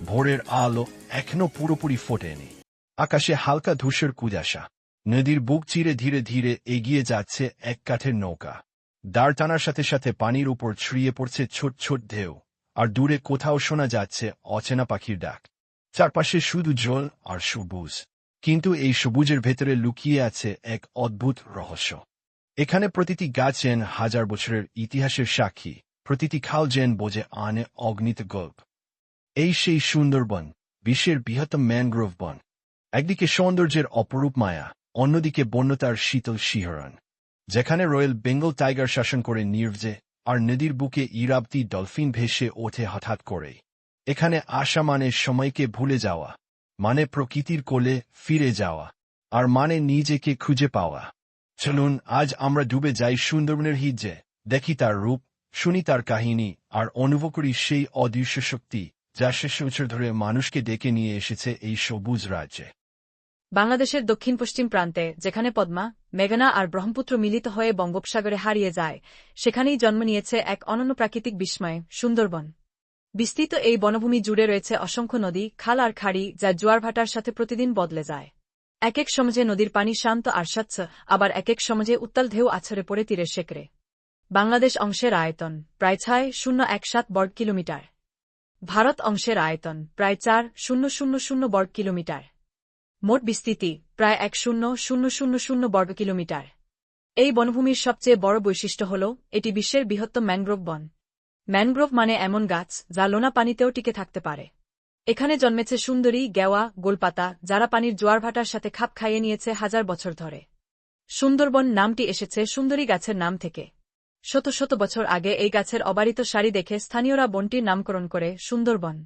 ভোরের আলো এখনো পুরোপুরি ফোটেনি। আকাশে হালকা ধূসর কুয়াশা। নদীর বুক চিরে ধীরে ধীরে এগিয়ে যাচ্ছে এক কাঠের নৌকা। দাঁড় টানার সাথে সাথে পানির উপর ছড়িয়ে পড়ছে ছোট ছোট ঢেউ, আর দূরে কোথাও শোনা যাচ্ছে অচেনা পাখির ডাক। চারপাশে শুধু জল আর সবুজ, কিন্তু এই সবুজের ভেতরে লুকিয়ে আছে এক অদ্ভুত রহস্য। এখানে প্রতিটি গাছ যেন হাজার বছরের ইতিহাসের সাক্ষী, প্রতিটি খাল যেন বোঝে আনে অগণিত গল্প। এই সেই সুন্দরবন, বিশ্বের বৃহত্তম ম্যানগ্রোভ বন। একদিকে সৌন্দর্যের অপরূপ মায়া, অন্যদিকে বন্যতার শীতল শিহরণ। যেখানে রয়্যাল বেঙ্গল টাইগার শাসন করে নির্ভয়ে, আর নদীর বুকে ইরাবতী ডলফিন ভেসে ওঠে হঠাৎ করেই। এখানে আসা মানে সময়কে ভুলে যাওয়া, মানে প্রকৃতির কোলে ফিরে যাওয়া, আর মানে নিজেকে খুঁজে পাওয়া। চলুন আজ আমরা ডুবে যাই সুন্দরবনের হৃদয়ে, দেখি তার রূপ, শুনি তার কাহিনী, আর অনুভব করি সেই অদৃশ্য শক্তি যা শেষ বছর ধরে মানুষকে ডেকে নিয়ে এসেছে এই সবুজ রাজ্যে। বাংলাদেশের দক্ষিণ পশ্চিম প্রান্তে, যেখানে পদ্মা, মেঘনা আর ব্রহ্মপুত্র মিলিত হয়ে বঙ্গোপসাগরে হারিয়ে যায়, সেখানেই জন্ম নিয়েছে এক অনন্য প্রাকৃতিক বিস্ময়, সুন্দরবন। বিস্তৃত এই বনভূমি জুড়ে রয়েছে অসংখ্য নদী, খাল আর খাড়ি, যা জোয়ার-ভাটার সাথে প্রতিদিন বদলে যায়। এক এক সময়ে নদীর পানি শান্ত আর স্বচ্ছ, আবার এক এক সময়ে উত্তাল ঢেউ আছড়ে পড়ে তীরের শেকড়ে। বাংলাদেশ অংশের আয়তন প্রায় 6,017 বর্গ কিলোমিটার। ভারত অংশের আয়তন প্রায় 4,000 বর্গ কিলোমিটার। মোট বিস্তৃতি প্রায় 1,000 বর্গ কিলোমিটার। এই বনভূমির সবচেয়ে বড় বৈশিষ্ট্য হল এটি বিশ্বের বৃহত্তম ম্যানগ্রোভ বন। ম্যানগ্রোভ মানে এমন গাছ যা লোনা পানিতেও টিকে থাকতে পারে। এখানে জন্মেছে সুন্দরী, গেওয়া, গোলপাতা, যারা পানির জোয়ার-ভাটার সাথে খাপ খাইয়ে নিয়েছে হাজার বছর ধরে। সুন্দরবন নামটি এসেছে সুন্দরী গাছের নাম থেকে। শত শত বছর আগে এই গাছের অবারিত সারি দেখে স্থানীয়রা বনটির নামকরণ করে সুন্দরবন।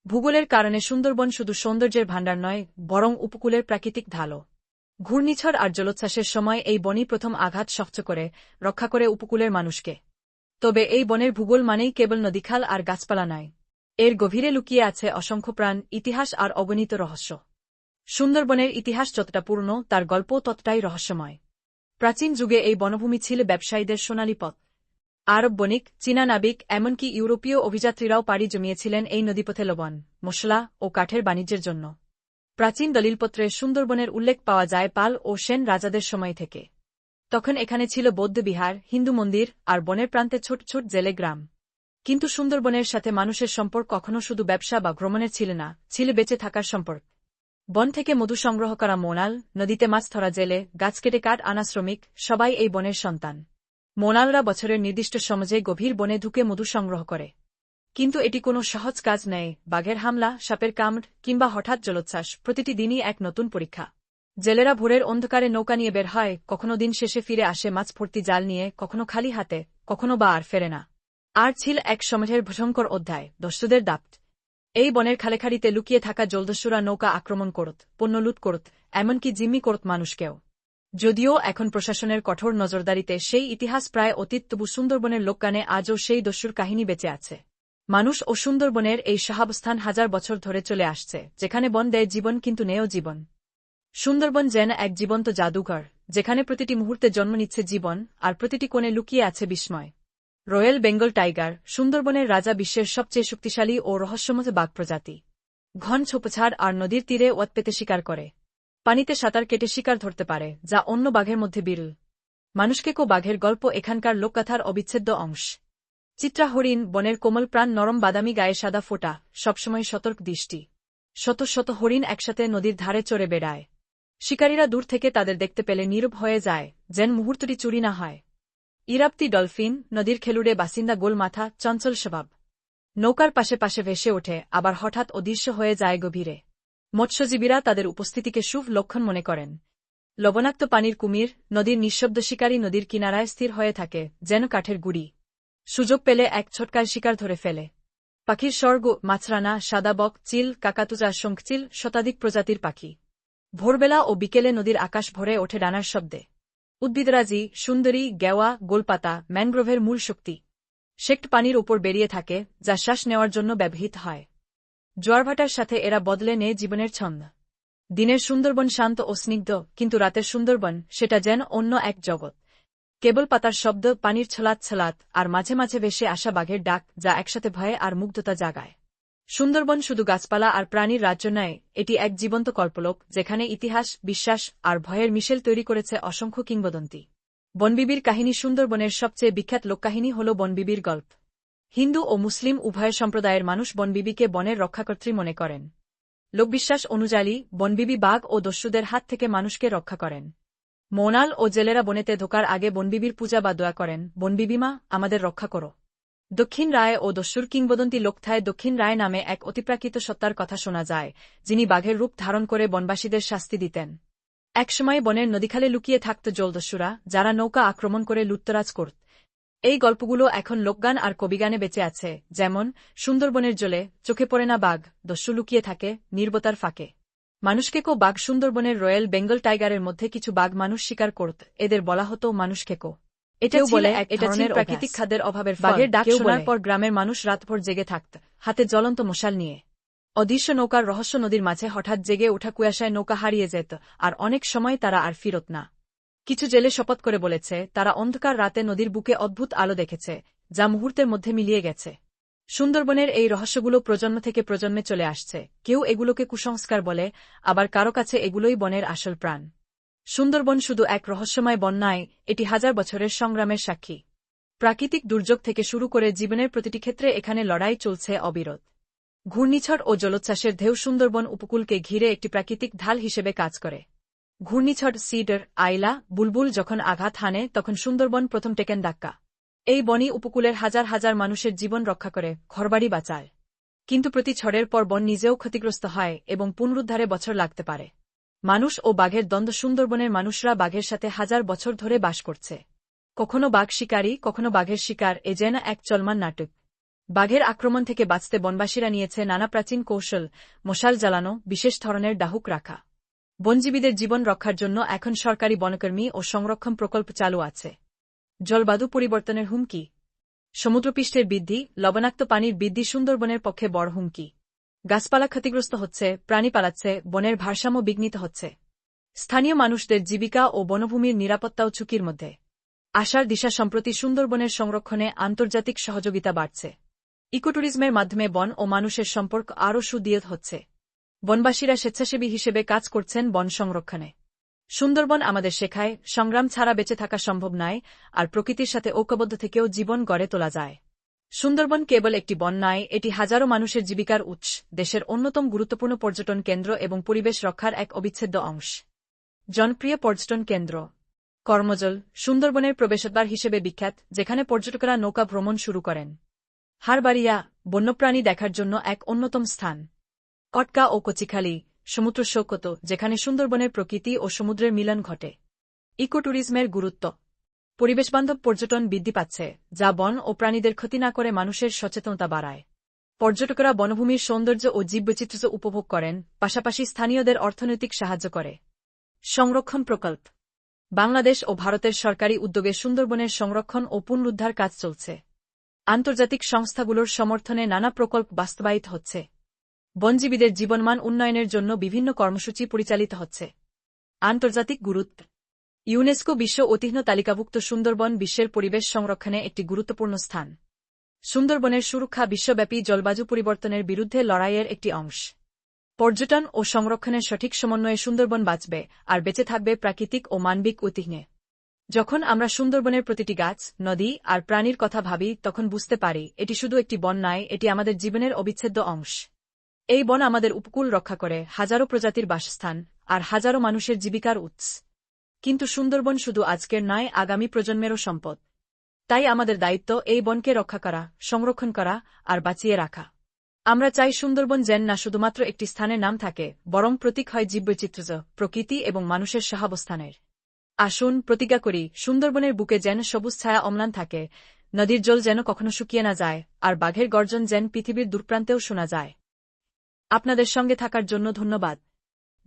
ভূগোলের কারণে সুন্দরবন শুধু সৌন্দর্যের ভাণ্ডার নয়, বরং উপকূলের প্রাকৃতিক ঢালও। ঘূর্ণিঝড় আর জলোচ্ছ্বাসের সময় এই বনই প্রথম আঘাত সহ্য করে রক্ষা করে উপকূলের মানুষকে। তবে এই বনের ভূগোল মানেই কেবল নদীখাল আর গাছপালা নয়। এর গভীরে লুকিয়ে আছে অসংখ্য প্রাণ, ইতিহাস আর অগণিত রহস্য। সুন্দরবনের ইতিহাস যতটা পুরনো, তার গল্প ততটাই রহস্যময়। প্রাচীন যুগে এই বনভূমি ছিল ব্যবসায়ীদের সোনালী পথ। আরব বণিক, চীনা নাবিক, এমনকি ইউরোপীয় অভিযাত্রীরাও পাড়ি জমিয়েছিলেন এই নদীপথে লবণ, মশলা ও কাঠের বাণিজ্যের জন্য। প্রাচীন দলিলপত্রে সুন্দরবনের উল্লেখ পাওয়া যায় পাল ও সেন রাজাদের সময় থেকে। তখন এখানে ছিল বৌদ্ধ বিহার, হিন্দু মন্দির আর বনের প্রান্তে ছোট ছোট জেলে গ্রাম। কিন্তু সুন্দরবনের সাথে মানুষের সম্পর্ক কখনো শুধু ব্যবসা বা ভ্রমণের ছিল না, ছিল বেঁচে থাকার সম্পর্ক। বন থেকে মধু সংগ্রহ করা মোনাল, নদীতে মাছ ধরা জেলে, গাছ কেটে কাঠ আনা শ্রমিক, সবাই এই বনের সন্তান। মোনালরা বছরের নির্দিষ্ট সময়ে গভীর বনে ঢুকে মধু সংগ্রহ করে। কিন্তু এটি কোনো সহজ কাজ নয়। বাঘের হামলা, সাপের কামড় কিংবা হঠাৎ জলোচ্ছ্বাস, প্রতিটি দিনই এক নতুন পরীক্ষা। জেলেরা ভোরের অন্ধকারে নৌকা নিয়ে বের হয়, কখনো দিন শেষে ফিরে আসে মাছ ভর্তি জাল নিয়ে, কখনো খালি হাতে, কখনো বা আর ফেরে না। আর ছিল এক সময়ের ভয়ঙ্কর অধ্যায়, দস্যুদের দাপ্ত। এই বনের খালেখাড়িতে লুকিয়ে থাকা জলদস্যুরা নৌকা আক্রমণ করত, পণ্য লুট করত, এমনকি জিম্মি করত মানুষকেও। যদিও এখন প্রশাসনের কঠোর নজরদারিতে সেই ইতিহাস প্রায় অতীত, তবু সুন্দরবনের লোকগানে আজও সেই দস্যুর কাহিনী বেঁচে আছে। মানুষ ও সুন্দরবনের এই সহাবস্থান হাজার বছর ধরে চলে আসছে, যেখানে বন দেয় জীবন কিন্তু নেও জীবন। সুন্দরবন যেন এক জীবন্ত জাদুঘর, যেখানে প্রতিটি মুহূর্তে জন্ম নিচ্ছে জীবন, আর প্রতিটি কোণে লুকিয়ে আছে বিস্ময়। রয়্যাল বেঙ্গল টাইগার, সুন্দরবনের রাজা, বিশ্বের সবচেয়ে শক্তিশালী ও রহস্যময় বাঘ প্রজাতি। ঘন ঝোপঝাড় আর নদীর তীরে ওয়াত পেতে শিকার করে। পানিতে সাঁতার কেটে শিকার ধরতে পারে, যা অন্য বাঘের মধ্যে বিরল। মানুষকেও বাঘের গল্প এখানকার লোকগাথার অবিচ্ছেদ্য অংশ। চিত্রা হরিণ, বনের কোমল প্রাণ, নরম বাদামি গায়ে সাদা ফোঁটা, সবসময় সতর্ক দৃষ্টি। শত শত হরিণ একসাথে নদীর ধারে চড়ে বেড়ায়। শিকারীরা দূর থেকে তাদের দেখতে পেলে নীরব হয়ে যায়, যেন মুহূর্তটি চুরি না হয়। ইরাবতী ডলফিন, নদীর খেলুড়ে বাসিন্দা, গোল মাথা, চঞ্চল স্বভাব। নৌকার পাশে পাশে ভেসে ওঠে, আবার হঠাৎ অদৃশ্য হয়ে যায় গভীরে। মৎস্যজীবীরা তাদের উপস্থিতিকে শুভ লক্ষণ মনে করেন। লবণাক্ত পানির কুমির, নদীর নিঃশব্দ শিকারী, নদীর কিনারায় স্থির হয়ে থাকে, যেন কাঠের গুড়ি। সুযোগ পেলে এক ছোটকার শিকার ধরে ফেলে। পাখির স্বর্গ, মাছরানা, সাদা বক, চিল, কাকাতুজা, শঙ্খচিল, শতাধিক প্রজাতির পাখি। ভোরবেলা ও বিকেলে নদীর আকাশ ভরে ওঠে ডানার শব্দে। উদ্ভিদরাজি, সুন্দরী, গেওয়া, গোলপাতা, ম্যানগ্রোভের মূল শক্তি। শেকট পানির উপর বেরিয়ে থাকে, যা শ্বাস নেওয়ার জন্য ব্যবহৃত হয়। জোয়ারভাটার সাথে এরা বদলে নেয় জীবনের ছন্দ। দিনের সুন্দরবন শান্ত ও স্নিগ্ধ, কিন্তু রাতের সুন্দরবন, সেটা যেন অন্য এক জগৎ। কেবল পাতার শব্দ, পানির ছলাৎ ছলাৎ, আর মাঝে মাঝে ভেসে আসা বাঘের ডাক, যা একসাথে ভয়ে আর মুগ্ধতা জাগায়। সুন্দরবন শুধু গাছপালা আর প্রাণীর রাজ্য নয়, এটি এক জীবন্ত কল্পলোক যেখানে ইতিহাস, বিশ্বাস আর ভয়ের মিশেল তৈরি করেছে অসংখ্য কিংবদন্তি। বনবিবির কাহিনী। সুন্দরবনের সবচেয়ে বিখ্যাত লোককাহিনী হল বনবিবির গল্প। হিন্দু ও মুসলিম উভয় সম্প্রদায়ের মানুষ বনবিবিকে বনের রক্ষাকর্ত্রী মনে করেন। লোকবিশ্বাস অনুযায়ী বনবিবি বাঘ ও দস্যুদের হাত থেকে মানুষকে রক্ষা করেন। মোনাল ও জেলেরা বনেতে ঢোকার আগে বনবিবির পূজা বা দোয়া করেন, বনবিবিমা, আমাদের রক্ষা করো। দক্ষিণ রায় ও দস্যুর কিংবদন্তি লোকথায় দক্ষিণ রায় নামে এক অতিপ্রাকৃত সত্তার কথা শোনা যায়, যিনি বাঘের রূপ ধারণ করে বনবাসীদের শাস্তি দিতেন। একসময় বনের নদীখালে লুকিয়ে থাকত জলদস্যুরা, যারা নৌকা আক্রমণ করে লুটতরাজ করত। এই গল্পগুলো এখন লোকগান আর কবিগানে বেঁচে আছে, যেমন সুন্দরবনের জলে চোখে পড়ে না বাঘ, দস্যু লুকিয়ে থাকে নীরবতার ফাঁকে। মানুষকেকো বাঘ। সুন্দরবনের রয়্যাল বেঙ্গল টাইগারের মধ্যে কিছু বাঘ মানুষ শিকার করত, এদের বলা হতো মানুষকেকো। এটাও বলে এটা ছিল প্রাকৃতিক খাদ্যের অভাবের ফল। বাঘের ডাক শোনার পর গ্রামের মানুষ রাতভর জেগে থাকত, হাতে জ্বলন্ত মশাল নিয়ে। অদৃশ্য নৌকার রহস্য। নদীর মাঝে হঠাৎ জেগে ওঠা কুয়াশায় নৌকা হারিয়ে যেত, আর অনেক সময় তারা আর ফিরত না। কিছু জেলে শপথ করে বলেছে তারা অন্ধকার রাতে নদীর বুকে অদ্ভুত আলো দেখেছে, যা মুহূর্তের মধ্যে মিলিয়ে গেছে। সুন্দরবনের এই রহস্যগুলো প্রজন্ম থেকে প্রজন্মে চলে আসছে। কেউ এগুলোকে কুসংস্কার বলে, আবার কারো কাছে এগুলোই বনের আসল প্রাণ। সুন্দরবন শুধু এক রহস্যময় বন নয়, এটি হাজার বছরের সংগ্রামের সাক্ষী। প্রাকৃতিক দুর্যোগ থেকে শুরু করে জীবনের প্রতিটি ক্ষেত্রে এখানে লড়াই চলছে অবিরত। ঘূর্ণিঝড় ও জলোচ্ছ্বাসের ঢেউ সুন্দরবন উপকূলকে ঘিরে একটি প্রাকৃতিক ঢাল হিসেবে কাজ করে। ঘূর্ণিঝড় সিডার, আইলা, বুলবুল যখন আঘাত হানে তখন সুন্দরবন প্রথম টেকেন ধাক্কা। এই বনই উপকূলের হাজার হাজার মানুষের জীবন রক্ষা করে, ঘরবাড়ি বাঁচায়। কিন্তু প্রতি ঝড়ের পর বন নিজেও ক্ষতিগ্রস্ত হয় এবং পুনরুদ্ধারে বছর লাগতে পারে। মানুষ ও বাঘের দ্বন্দ্ব। সুন্দরবনের মানুষরা বাঘের সাথে হাজার বছর ধরে বাস করছে। কখনো বাঘ শিকারী, কখনো বাঘের শিকার, এ যেন এক চলমান নাটক। বাঘের আক্রমণ থেকে বাঁচতে বনবাসীরা নিয়েছে নানা প্রাচীন কৌশল, মশাল জ্বালানো, বিশেষ ধরনের ডাহুক রাখা। বনজীবীদের জীবন রক্ষার জন্য এখন সরকারি বনকর্মী ও সংরক্ষণ প্রকল্প চালু আছে। জলবায়ু পরিবর্তনের হুমকি। সমুদ্রপৃষ্ঠের বৃদ্ধি, লবণাক্ত পানির বৃদ্ধি সুন্দরবনের পক্ষে বড় হুমকি। গাছপালা ক্ষতিগ্রস্ত হচ্ছে, প্রাণী পালাচ্ছে, বনের ভারসাম্য বিঘ্নিত হচ্ছে। স্থানীয় মানুষদের জীবিকা ও বনভূমির নিরাপত্তাও ঝুঁকির মধ্যে। আশার দিশা। সম্প্রতি সুন্দরবনের সংরক্ষণে আন্তর্জাতিক সহযোগিতা বাড়ছে। ইকোট্যুরিজমের মাধ্যমে বন ও মানুষের সম্পর্ক আরও সুদৃঢ় হচ্ছে। বনবাসীরা স্বেচ্ছাসেবী হিসেবে কাজ করছেন বন সংরক্ষণে। সুন্দরবন আমাদের শেখায়, সংগ্রাম ছাড়া বেঁচে থাকা সম্ভব নয়, আর প্রকৃতির সাথে ঐক্যবদ্ধ থেকেও জীবন গড়ে তোলা যায়। সুন্দরবন কেবল একটি বন নয়, এটি হাজারো মানুষের জীবিকার উৎস, দেশের অন্যতম গুরুত্বপূর্ণ পর্যটন কেন্দ্র এবং পরিবেশ রক্ষার এক অবিচ্ছেদ্য অংশ। জনপ্রিয় পর্যটন কেন্দ্র। কর্মজল। সুন্দরবনের প্রবেশদ্বার হিসেবে বিখ্যাত, যেখানে পর্যটকরা নৌকা ভ্রমণ শুরু করেন। হারবাড়িয়া, বন্যপ্রাণী দেখার জন্য এক অন্যতম স্থান। কটকা ও কচিখালি, সমুদ্র সৈকত, যেখানে সুন্দরবনের প্রকৃতি ও সমুদ্রের মিলন ঘটে। ইকোট্যুরিজমের গুরুত্ব। পরিবেশবান্ধব পর্যটন বৃদ্ধি পাচ্ছে, যা বন ও প্রাণীদের ক্ষতি না করে মানুষের সচেতনতা বাড়ায়। পর্যটকরা বনভূমির সৌন্দর্য ও জীববৈচিত্র্য উপভোগ করেন, পাশাপাশি স্থানীয়দের অর্থনৈতিক সাহায্য করে। সংরক্ষণ প্রকল্প। বাংলাদেশ ও ভারতের সরকারি উদ্যোগে সুন্দরবনের সংরক্ষণ ও পুনরুদ্ধার কাজ চলছে। আন্তর্জাতিক সংস্থাগুলোর সমর্থনে নানা প্রকল্প বাস্তবায়িত হচ্ছে। বনজীবীদের জীবনমান উন্নয়নের জন্য বিভিন্ন কর্মসূচি পরিচালিত হচ্ছে। আন্তর্জাতিক গুরুত্ব। ইউনেস্কো বিশ্ব ঐতিহ্য তালিকাভুক্ত সুন্দরবন বিশ্বের পরিবেশ সংরক্ষণে একটি গুরুত্বপূর্ণ স্থান। সুন্দরবনের সুরক্ষা বিশ্বব্যাপী জলবায়ু পরিবর্তনের বিরুদ্ধে লড়াইয়ের একটি অংশ। পর্যটন ও সংরক্ষণের সঠিক সমন্বয়ে সুন্দরবন বাঁচবে আর বেঁচে থাকবে প্রাকৃতিক ও মানবিক ঐতিহ্যে। যখন আমরা সুন্দরবনের প্রতিটি গাছ, নদী আর প্রাণীর কথা ভাবি তখন বুঝতে পারি এটি শুধু একটি বন নয়, এটি আমাদের জীবনের অবিচ্ছেদ্য অংশ। এই বন আমাদের উপকূল রক্ষা করে, হাজারো প্রজাতির বাসস্থান আর হাজারো মানুষের জীবিকার উৎস। কিন্তু সুন্দরবন শুধু আজকের নয়, আগামী প্রজন্মেরও সম্পদ। তাই আমাদের দায়িত্ব এই বনকে রক্ষা করা, সংরক্ষণ করা আর বাঁচিয়ে রাখা। আমরা চাই সুন্দরবন যেন না শুধুমাত্র একটি স্থানের নাম থাকে, বরং প্রতীক হয় জীববৈচিত্র্য, প্রকৃতি এবং মানুষের সহাবস্থানের। আসুন প্রতিজ্ঞা করি, সুন্দরবনের বুকে যেন সবুজ ছায়া অম্লান থাকে, নদীর জল যেন কখনো শুকিয়ে না যায়, আর বাঘের গর্জন যেন পৃথিবীর দূরপ্রান্তেও শোনা যায়। আপনাদের সঙ্গে থাকার জন্য ধন্যবাদ।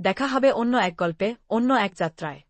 দেখা হবে অন্য এক গল্পে, অন্য এক যাত্রায়।